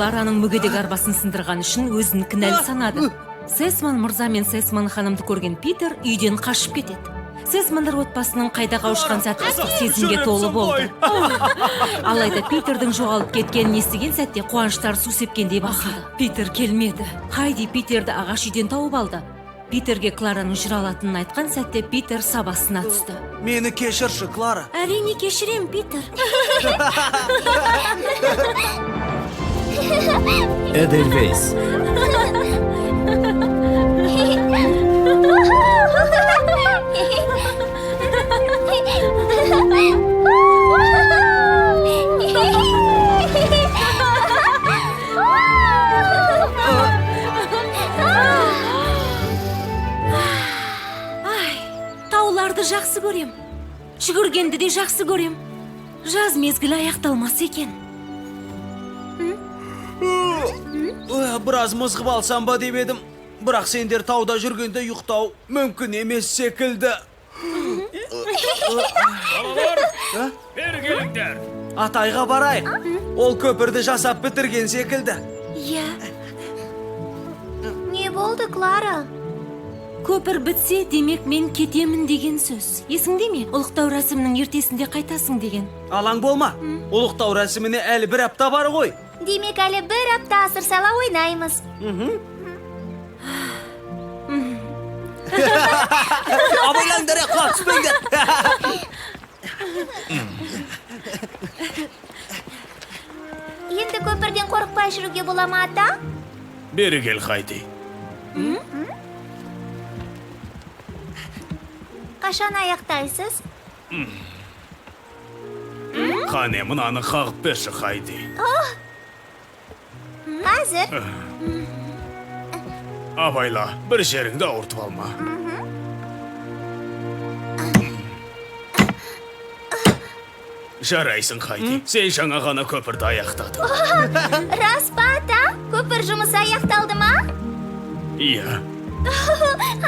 Клараның мүгедек арбасын сындырған үшін өзін кінәлі санады. Сесман мырза мен Сесман ханымды көрген Питер үйден қашып кетеді. Сесмандар отбасының қайда қауышқан сәті ыстық сезімге толы болды. Алайда Питердің жоғалып кеткенін естіген сәтте қуаныштар су сепкендей басылды. Питер келмеді. Хайди Питерді ағаш үйден тауып алды. Питерге Клараның жүре алатынын айтқан сәтте Питер сабасына түсті. Мені кешірші, Клара. Әрине кешірем, Питер. Эдельвейс. Тауларды жақсы көрем. Жүгіргенді де жақсы көрем. Жаз мезгілі аяқталмас екен. Біраз мызғып алсам ба деп едім. Бірақ сендер тауда жүргенде ұйықтау мүмкін емес секілді. Балалар, бері келіңдер. Атайға барайық. Ол көпірді жасап бітірген секілді. Иә, Не болды, Клара? көпір бітсе, демек мен кетемін деген сөз. Есіңде ме? Ұлықтау рәсімінің ертесінде қайтасың деген. Алаң болма. Ұлықтау рәсіміне әлі бір апта бар ғой. Демек әлі бір апта асыр сала ойнаймыз. Абайлаңдар, қатыспеңдер. Енді көпірден қорықпай жүруге бола ма, ата? Бері кел, Хайди. Қашан аяқтайсыз? Қане, мұнаны қағып берші, Хайди. Қазір? Абайла, бір жеріңді ауыртып алма. Жарайсың, Хайди. Сен жаңа ғана көпірді аяқтадың. Рас па, ата? Көпір жұмысы аяқталды ма? Иә.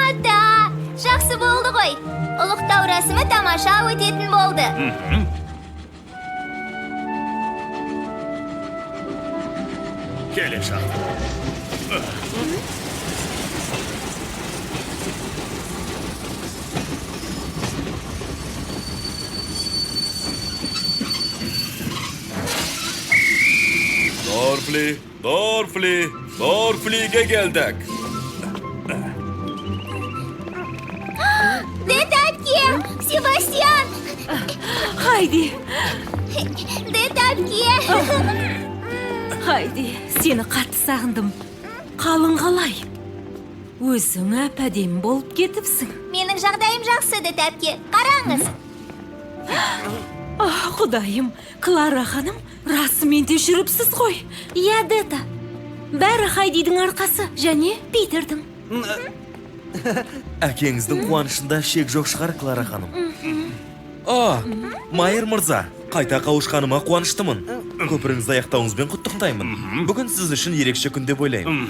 Ата, жақсы болды ғой. Ұлықтау рәсімі тамаша өтетін болды. Келе жатыр. Дорфлиге geldik. Дед әпке, Себастьян! Хайди, Дед әпке! Хайди, сені қатты сағындым. Қалың қалай? Өзің әп-әдемі болып кетіпсің. Менің жағдайым жақсы, дед әпке. Қараңыз. Құдайым, Клара ханым, расымен де жүріпсіз ғой. Иә, Дета. Бәрі Хайдидің арқасы, және Питердің. Әкеңіздің қуанышында шек жоқ шығар, Клара ханым. Майыр мырза, қайта қауышқаныма қуаныштымын. Көпіріңізді аяқтауыңызбен құттықтаймын. Бүгін сіз үшін ерекше күн деп ойлаймын.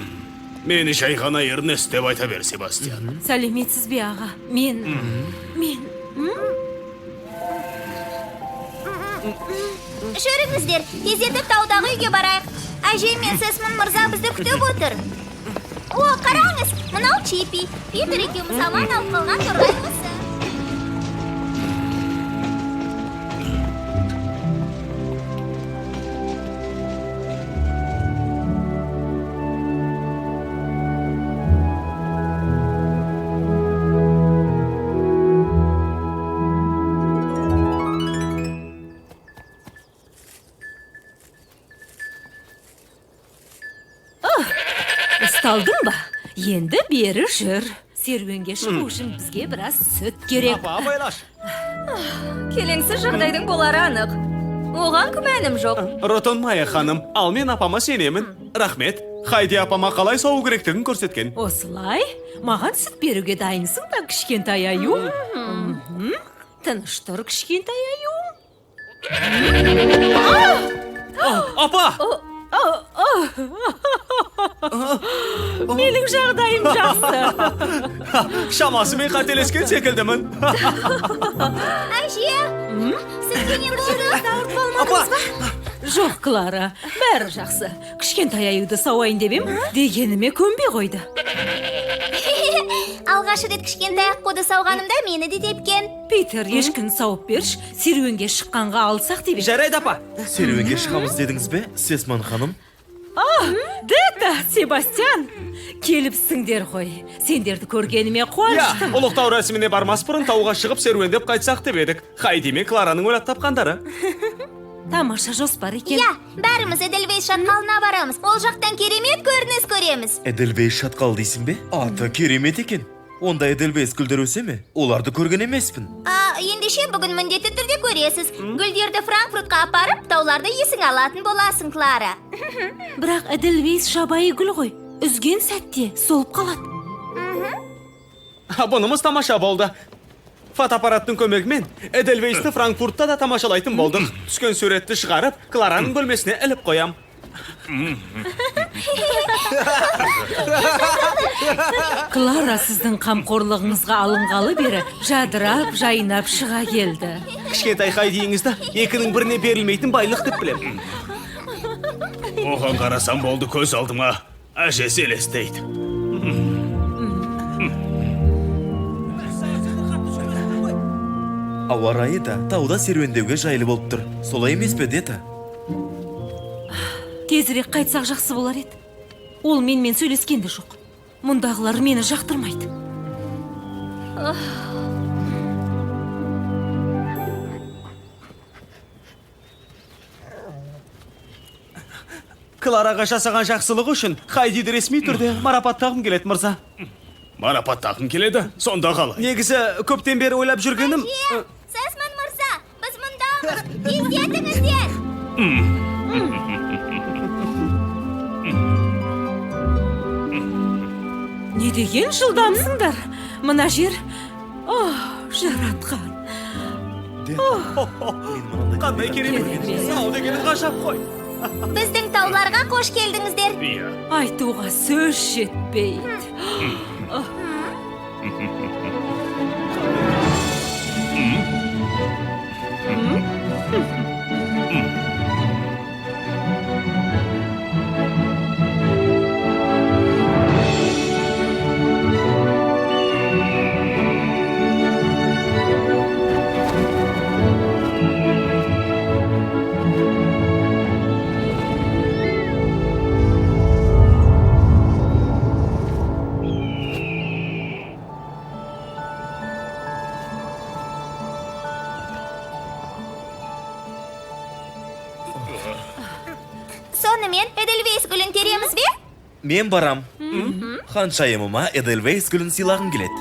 Мені жай ғана Эрнест деп айта бер, Себастьян. Сәлеметсіз бе, аға? Мен... Жүріңіздер, тездетіп таудағы үйге барайық. Әжей мен Сесман мырза бізді күтіп отыр. О, қараңыз, мынау Чипи. Питер екеуміз аман алып қалған торғай осы. Ұсталдың ба? Енді бері жүр. Серуенге шығу үшін бізге біраз сүт керек. Апа, абайлаш. Келеңсіз жағдайдың болары анық. Оған күмәнім жоқ. Ротон Майя ханым, ал мен апама сенемін. Рахмет. Хайди апама қалай соғу керектігін көрсеткен. Осылай, маған сүт беруге дайынсың ба, кішкентай аю? Тыныш тұр, кішкентай аю. Апа! Менің жағдайым жақсы. Шамасы мен қателескен секілдімін. Әже, сізге не болды? Апа! Жоқ, Клара, бәрі жақсы. Кішкентай аюды сауайын деп ем, дегеніме көнбей қойды. Алғаш рет кішкентай аққуды сауғанымда мені де тепкен. Питер, ешкіні сауып берші, серуенге шыққанға алсақ деп ем. Жарайды апа. Серуенге шығамыз дедіңіз бе, Сесман ханым? Дета, Себастьян, келіпсіңдер ғой. Сендерді көргеніме Я, қуаныштым. ұлықтау рәсіміне бармас бұрын тауға шығып серуендеп қайтсақ деп едік. Хайди мен Клараның ойлап тапқандары. Тамаша жоспар екен. Я, бәріміз Эдельвейс шатқалына барамыз. Ол жақтан керемет көрініс көреміз. Эдельвейс шатқал дейсің бе? Аты керемет екен. Онда Эдельвейс гүлдер өсе ме? Оларды көрген емеспін. Ендеше бүгін міндетті түрде көресіз. Гүлдерді Франкфуртқа апарып, тауларды есің алатын боласың, Клара. Бірақ Эдельвейс жабайы гүл ғой. Үзген сәтте солып қалады. Бұнымыз тамаша болды. Фотоаппараттың көмегімен Эдельвейсті Франкфуртта да тамашалайтын болдық. Түскен суретті шығарып, Клараның бөлмесіне іліп қоям. Клара сіздің қамқорлығыңызға алынғалы бері жадырап, жайнап шыға келді. Кішкентай Хайдиіңізді екінің біріне берілмейтін байлық деп білем. Оған қарасам болды көз алдыма. Әжесі елестейді. Ауа райы да тауда серуендеуге жайлы болып тұр. Солай емес пе, Дета? Тезірек қайтсақ жақсы болар еді. Ол менімен сөйлескен де жоқ. Мұндағылар мені жақтырмайды. Клараға жасаған жақсылығы үшін Хайдиді ресми түрде марапаттағым келеді, мырза. Марапаттағым келеді, сонда қалай. Негізі көптен бері ойлап жүргенім... Сесман мырза, біз мұндамыз. Тездетіңіздер. Не деген жылдамсыңдар? Мына жер... жаратқан. Қандай керемет. Сау дегенің ғажап қой. Біздің тауларға қош келдіңіздер. Айтуға сөз жетпейді. Сонымен Эдельвейс гүлін тереміз бе? Мен барам. Ханшайымыма Эдельвейс гүлін сыйлағым келеді.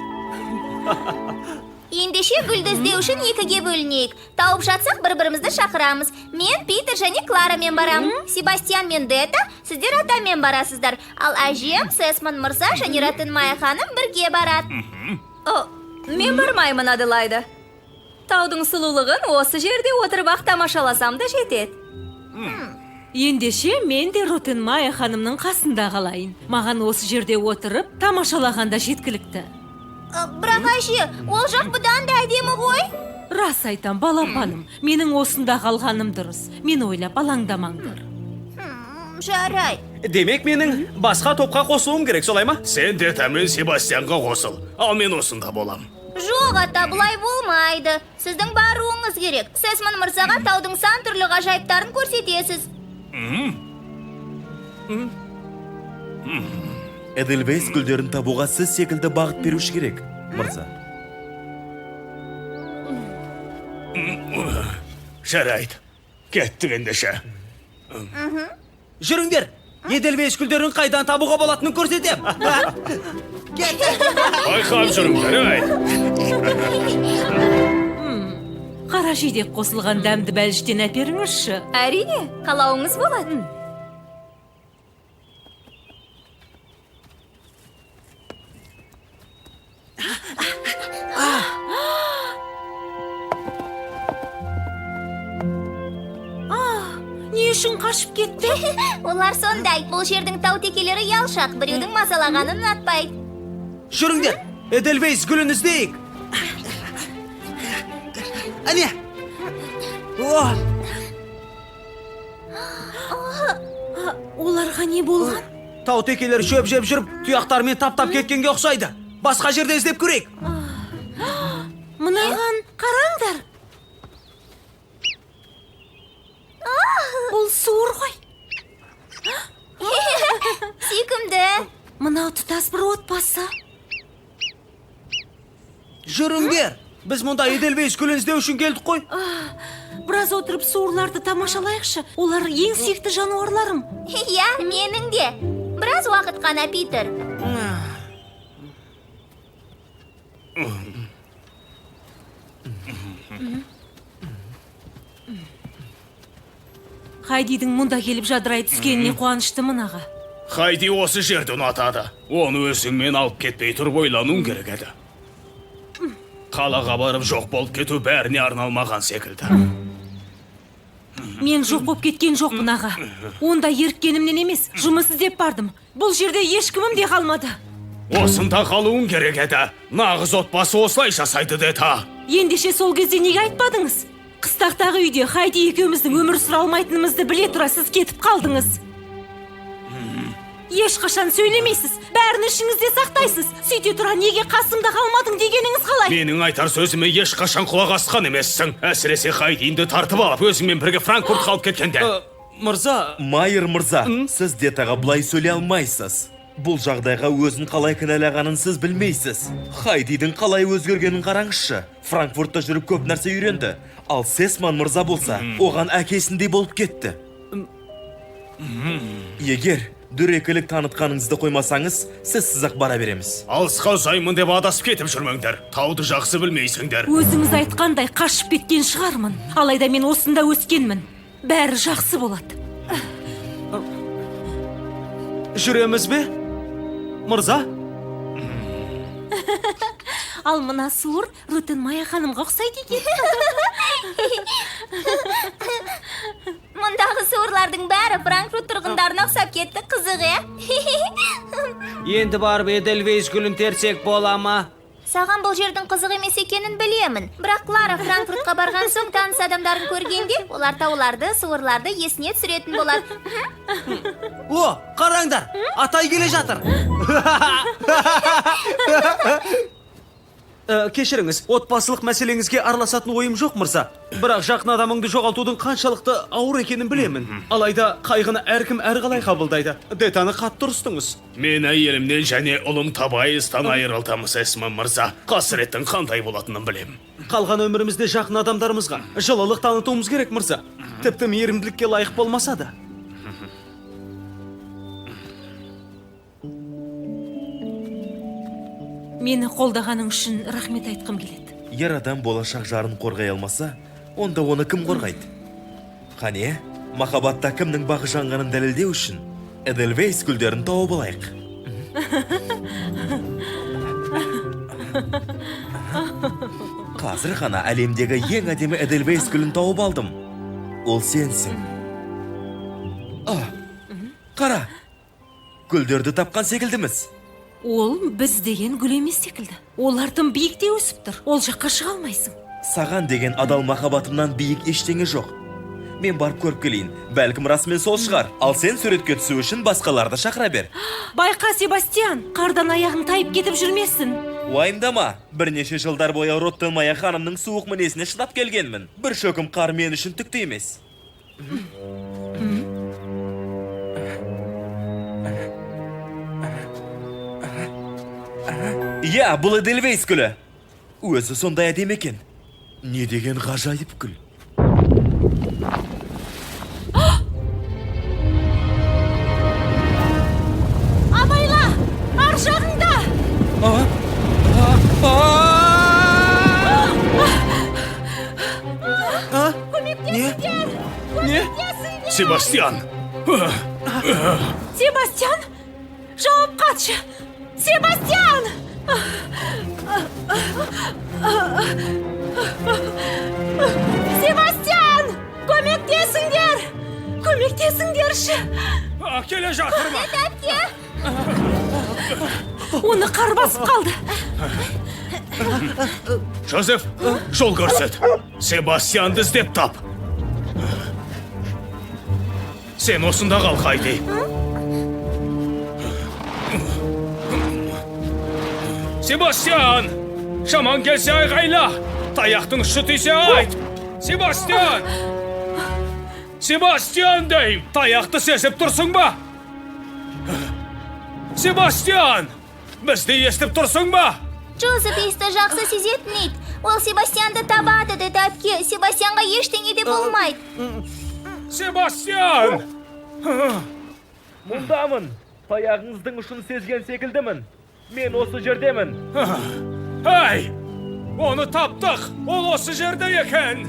Ендеше гүлді іздеу үшін екіге бөлінейік. Тауып жатсақ бір-бірімізді шақырамыз. Мен Питер және Кларамен барам. Себастьян мен Дета, сіздер атамен барасыздар. Ал әжем, Сесман мырза және Ратынмай ханым бірге барады. Мен бармаймын, Аделайда. Таудың сұлулығын осы жерде отырып-ақ тамашаласам да жетеді. Ендеше мен де Ротенмайя ханымның қасында қалайын. Маған осы жерде отырып тамашалағанда жеткілікті. Бірақ әже, ол жақ бұдан да әдемі ғой. Рас айтам, балапаным, менің осында қалғаным дұрыс. Мен ойлап алаңдамаңдар. Жарай. Демек менің басқа топқа қосуым керек, солай ма? Сен де тәмен Себастьянға қосыл, ал мен осында болам. Жоқ, ата, бұлай болмайды. Сіздің баруыңыз керек. Сесман мырзаға таудың сан түрлі ғажайыптарын көрсетесіз. Эдельвейс гүлдерін табуға сіз секілді бағыт беруші керек, мырза. Жарайды, кеттік ендеше. Жүріңдер, Эдельвейс гүлдерін қайдан табуға болатынын көрсетем. Байқап жүріңдер, ай. Қара жидек қосылған дәмді бәліштен әперіңізші. Әрине, қалауыңыз болады. Не үшін қашып кетті? Олар сондай. Бұл жердің тау текелері ялшақ. Біреудің мазалағанын ұнатпайды. Жүріңдер, Эдельвейс гүлін іздейік. Әне! Оларға не болған? Тау текелер шөп жеп жүріп, тұяқтарымен таптап кеткенге ұқсайды. Басқа жерде іздеп көрейік. Мынаған қараңдар. Бұл суыр ғой. Сүйкімді. Мынау тұтас бір отбасы. Жүріңдер. Біз мұнда Эдельвейс гүлін іздеу үшін келдік қой. Біраз отырып суырларды тамашалайықшы. Олар ең сүйікті жануарларым. Иә, менің де. Біраз уақыт қана, Питер. Хайдидің мұнда келіп жадырай түскеніне қуаныштымын аға. Хайди осы жерді ұнатады. Оны өзіңмен алып кетпей тұрып ойлануың керек еді. Қалаға барып жоқ болып кету бәріне арналмаған секілді. Мен жоқ болып кеткен жоқпын аға. Онда еріккенімнен емес, жұмыс іздеп бардым. Бұл жерде ешкімім де қалмады. Осында қалуың керек еді. Нағыз отбасы осылай жасайды деді. Ендеше сол кезде неге айтпадыңыз? Қыстақтағы үйде Хайди екеуміздің өмір сүре алмайтынымызды біле тұра сіз кетіп қалдыңыз. Ешқашан сөйлемейсіз, бәрін ішіңізде сақтайсыз. Сөйте тұра неге қасымда қалмадың дегеніңіз қалай? Менің айтар сөзіме ешқашан құлақ асқан емессің. Әсіресе Хайдиінді тартып алып, өзіңмен бірге Франкфурт қалып кеткенде. Мырза, Майер мырза, сіз детаға бұлай сөйлей алмайсыз. Бұл жағдайға өзін қалай кінәлағанын сіз білмейсіз. Хайдидің қалай өзгергенін қараңызшы. Франкфуртта жүріп көп нәрсе үйренді. Ал Сесман мырза болса, оған әкесіндей болып кетті. Егер дөрекілік танытқаныңызды қоймасаңыз, сіз сызақ бара береміз. Алысқа ұзаймын деп адасып кетіп жүрмеңдер. Тауды жақсы білмейсіңдер. Өзіңіз айтқандай қашып кеткен шығармын. Алайда мен осында өскенмін. Бәрі жақсы болады. жүреміз бе? Мырза? Ал мына суыр Рутенмайя ханымға ұқсайды екен. Мұндағы суырлардың бәрі Франкфурт тұрғындарына ұқсап кетті, қызық, Енді барып Эдельвейс гүлін терсек бола ма? Саған бұл жердің қызық емес екенін білемін. Бірақ Клара Франкфуртқа барған соң таныс адамдарын көргенде, олар тауларды, суырларды есіне түсіретін болады. О, қараңдар, атай келе жатыр. Кешіріңіз, отбасылық мәселеңізге араласатын ойым жоқ, мырза. Бірақ жақын адамыңды жоғалтудың қаншалықты ауыр екенін білемін. Алайда қайғыны әркім әрқалай қабылдайды. Детаны қатты ұрыстыңыз. Мен әйелімнен және ұлым Табайыстан айырылдым, Сесман мырза. Қасіреттің қандай болатынын білем. Қалған өмірімізде жақын адамдарымызға жылылық танытуымыз керек, мырза. Тіпті мейірімділікке лайық болмаса да. Мені қолдағаның үшін рахмет айтқым келеді. Ер адам болашақ жарын қорғай алмаса, онда оны кім қорғайды? Қане, махаббатта кімнің бағы жанғанын дәлелдеу үшін Эдельвейс гүлдерін тауып алайық. Қазір ғана әлемдегі ең әдемі Эдельвейс гүлін тауып алдым. Ол сенсің. Қара, гүлдерді тапқан секілдіміз. Ол біз деген гүл емес секілді. Олар тым биікте өсіп тұр. Ол жаққа шыға алмайсың. Саған деген адал махаббатымнан биік ештеңе жоқ. Мен барып көріп келейін. Бәлкім расымен сол шығар. Ал сен суретке түсу үшін басқаларды шақыра бер. Байқа, Себастьян, қардан аяғың тайып кетіп жүрмесін. Уайымдама. Бірнеше жылдар бойы Рутенмайя ханымның суық мінезіне шыдап келгенмін. Бір шөкім қар мен үшін түкті емес. Иә, бұл Эдельвейс гүлі. Өзі сондай әдемі екен. Не деген ғажайып гүл. Абайла, ар жағыңда. Не? Себастьян! Себастьян, жауап қатшы. Себастьян! Себастьян! Көмектесіңдер! Көмектесіңдерші! Келе жатыр ма? Оны қар басып қалды. Жозеф, жол көрсет. Себастьянды іздеп тап. Сен осында қал, Хайди. Себастьян! Шаман келсе айғайла! Таяқтың ұшы тисе айт! Себастьян! Себастьян дейм! Таяқты сезіп тұрсың ба? Себастьян! Бізді естіп тұрсың ба? Джозеф есті жақсы сезетін ит. Ол Себастьянды табады, деді әпке. Себастьянға ештеңе де болмайды. Себастьян! Мұндамын. Таяғыңыздың ұшын сезген секілдімін. Мен осы жердемін. Ай! Оны таптық! Ол осы жерде екен!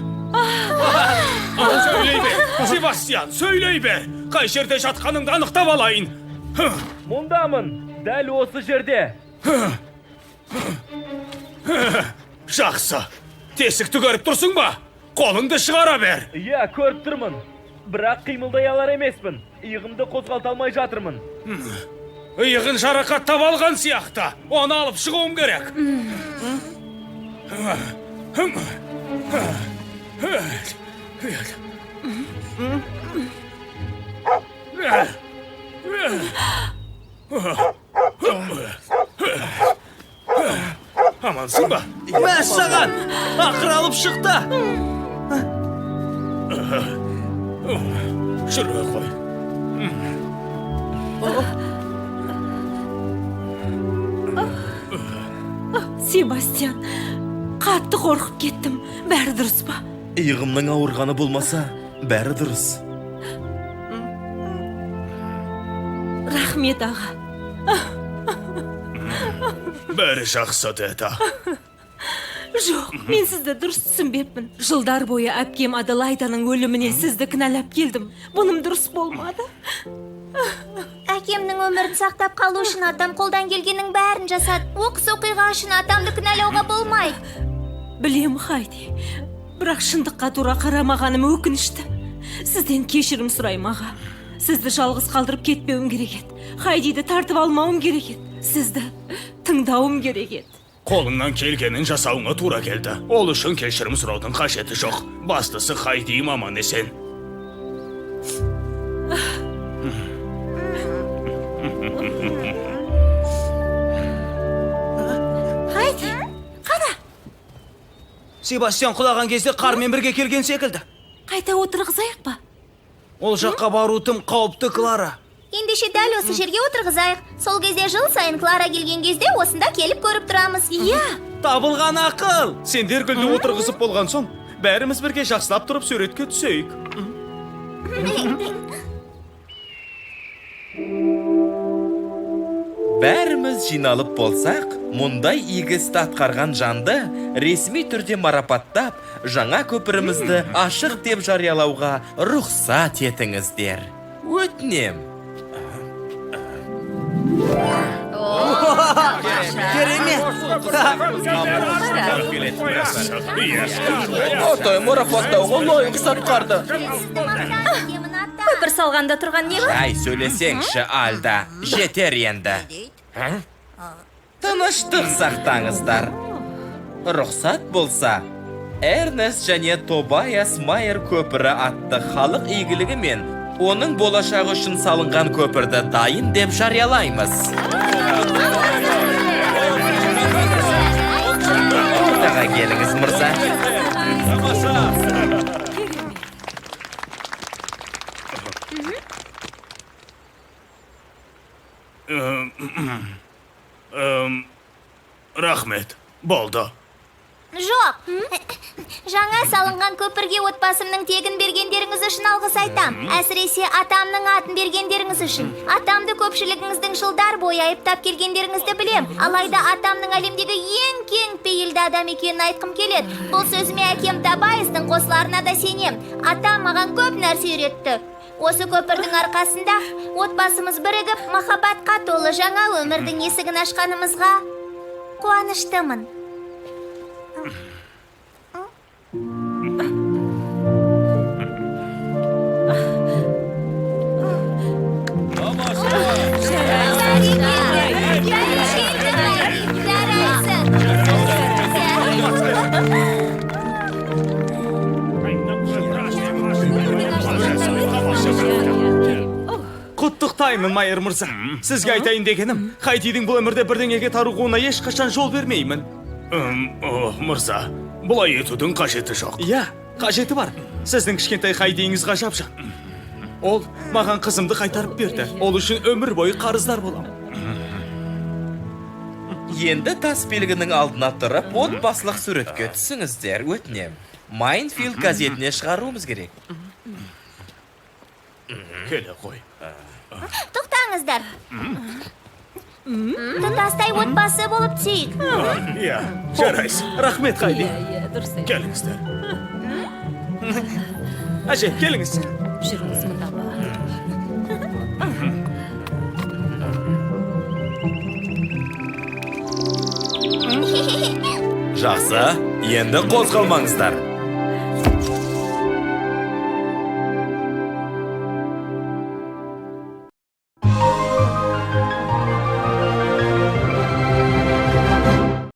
Сөйлей бер! Себастьян, сөйлей бер! Қай жерде жатқаныңды анықтап алайын! Мұндамын. Дәл осы жерде. Жақсы! Тесікті көріп тұрсың ба? Қолыңды шығара бер! Иә, көріп тұрмын. Бірақ қимылдай алар емеспін. Иығымды қозғалта алмай жатырмын. Иығын жарақаттап алған сияқты. Оны алып шығуым керек. Амансың ба? Мәссаған! Ақыр алып шықты! Жүре қой. Себастьян, қатты қорқып кеттім. Бәрі дұрыс па? Иығымның ауырғаны болмаса, бәрі дұрыс. Рахмет аға. Бәрі жақсы деді. Жоқ, мен сізді дұрыс түсінбеппін. Жылдар бойы әпкем Аделайданың өліміне сізді кінәлап келдім. Бұным дұрыс болмады. Әкемнің өмірін сақтап қалу үшін атам қолдан келгеннің бәрін жасады. Оқыс оқиға үшін атамды кінәлауға болмайды. Білем, Хайди. Бірақ шындыққа тура қарамағаным өкінішті. Сізден кешірім сұраймын аға. Сізді жалғыз қалдырып кетпеуім керек еді. Хайдиді тартып алмауым керек еді. Сізді тыңдауым керек еді. Қолыңнан келгенін жасауыңа тура келді. Ол үшін кешірім сұраудың қажеті жоқ. Бастысы Хайдиім аман есен. Хайди, қара. Себастьян құлаған кезде қармен бірге келген секілді. Қайта отырғызайық па? Ол жаққа бару тым қауіпті, Клара. Ендеше дәл осы жерге отырғызайық. Сол кезде жыл сайын Клара келген кезде осында келіп көріп тұрамыз. Иә. Табылған ақыл! Сендер гүлді отырғызып болған соң, бәріміз бірге жақсылап тұрып суретке түсейік. Бәріміз жиналып болсақ, мұндай игі істі атқарған жанды ресми түрде марапаттап, жаңа көпірімізді ашық деп жариялауға рұқсат етіңіздер. Өтінем. Керемет! Отой марапаттауға лайық сатқарды. Көпір салғанда тұрған не бар? Әй, сөйлесеңші, Альда. Жетер енді. Тыныштық сақтаңыздар. Рұқсат болса, Эрнест және Тобайас Майер көпірі атты халық игілігі мен оның болашағы үшін салынған көпірді дайын деп жариялаймыз. Ортаға келіңіз, мырза. Рахмет, болды. Жоқ. Жаңа салынған көпірге отбасымның тегін бергендеріңіз үшін алғыс айтам. Әсіресе атамның атын бергендеріңіз үшін. Атамды көпшілігіңіздің жылдар бойы айыптап келгендеріңізді білем. Алайда атамның әлемдегі ең кең пейілді адам екенін айтқым келеді. Бұл сөзіме әкем Тобайастың қосыларына да сенем. Атам маған көп нәрсе үйретті. Осы көпірдің арқасында отбасымыз бірігіп, махаббатқа толы жаңа өмірдің есігін ашқанымызға қуаныштымын. Жараймын, майыр мырза. Сізге айтайын дегенім, Хайдидің бұл өмірде бірдеңеге тарығуына ешқашан жол бермеймін. Мырза, бұлай етудің қажеті жоқ. Иә, қажеті бар. Сіздің кішкентай Хайдиіңіз ғажап жан. Ол маған қызымды қайтарып берді. Ол үшін өмір бойы қарыздар болам. Енді тас белгінің алдына тұрып, отбасылық суретке түсіңіздер, өтінем. Майнфилд газетіне шығаруымыз керек. Келе қой. Тоқтаңыздар. Тұтастай отбасы болып түсейік. Иә, жарайсың. Рахмет, Хайди. Иә, дұрыс айтты. Келіңіздер. Әже, келіңіз. Жүріңіз мында балалар. Жақсы, енді қозғалмаңыздар.